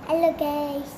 Halo guys.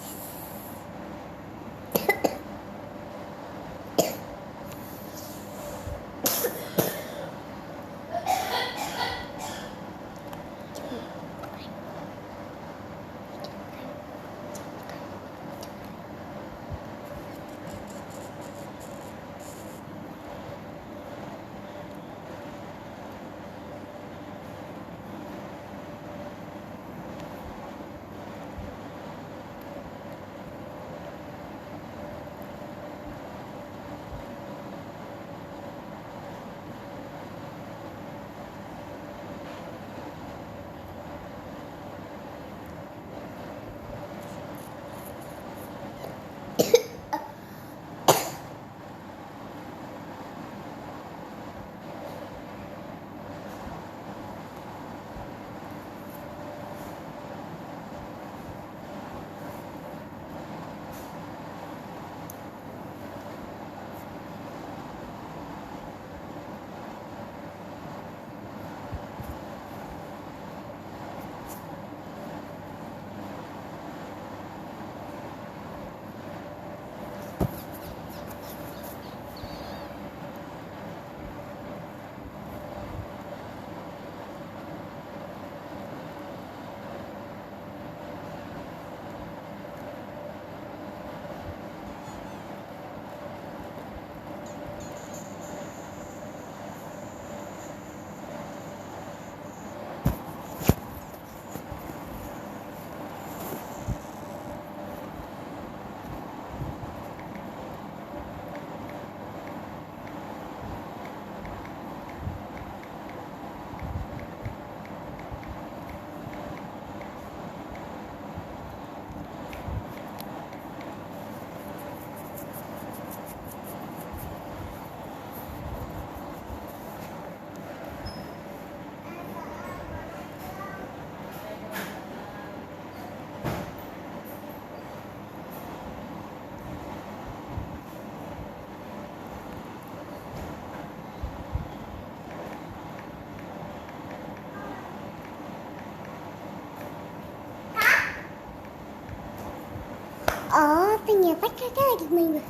Oh, ternyata kakak lagi main.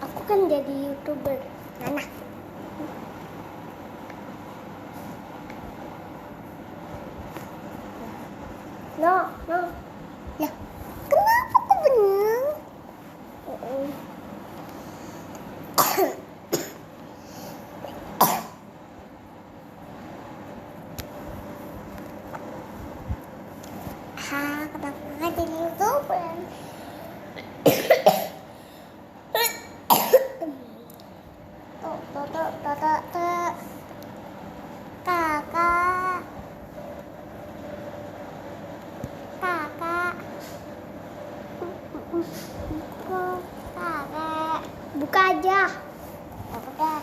Aku kan jadi YouTuber. Mana? No. Lah, kenapa kok bengong? Kenapa kakak jadi YouTuber? Kakak. Buka aja. Udah.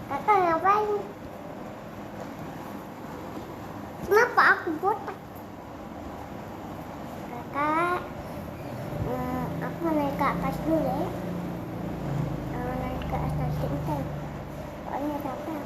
Kakak ngapain? Kenapa aku botak? Kakak, aku mau naik ke atas dulu ya. Naik ke atas sebentar. Soalnya capek.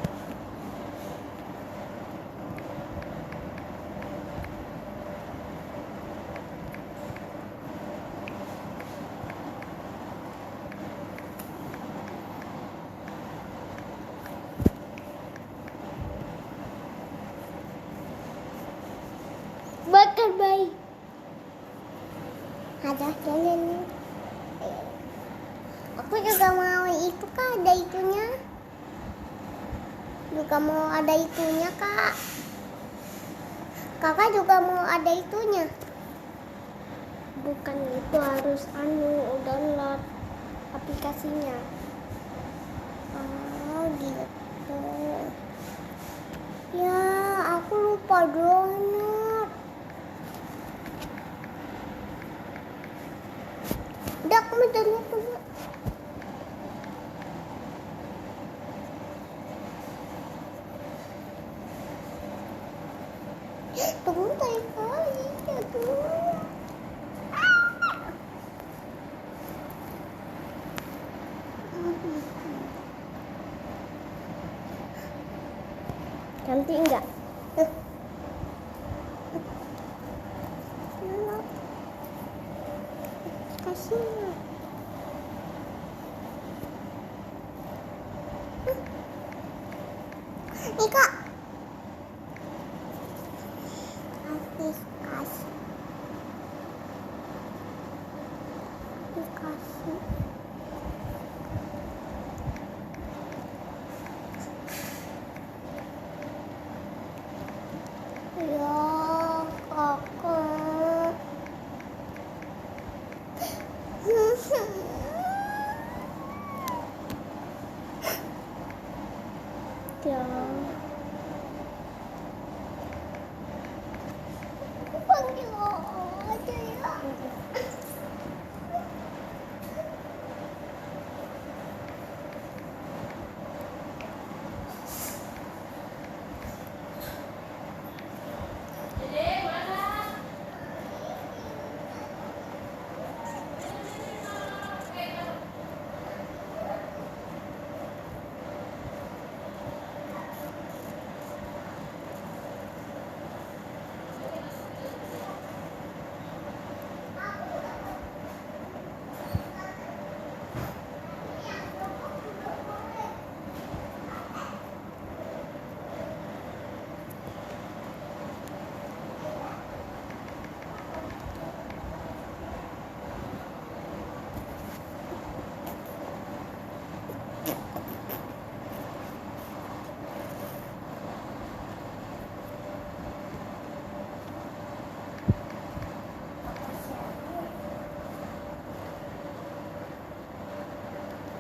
Bakar bayi. Ada jalan. Aku juga mau itu kak, ada itunya. Juga mau ada itunya kak. Kakak juga mau ada itunya. Bukan itu, harus download aplikasinya. Oh gitu. Ya, aku lupa download. Udah, aku mau download dulu. Tunggu kali. Aduh. Cantik enggak? Nih kak, kasih. Ya, kakak. Ya.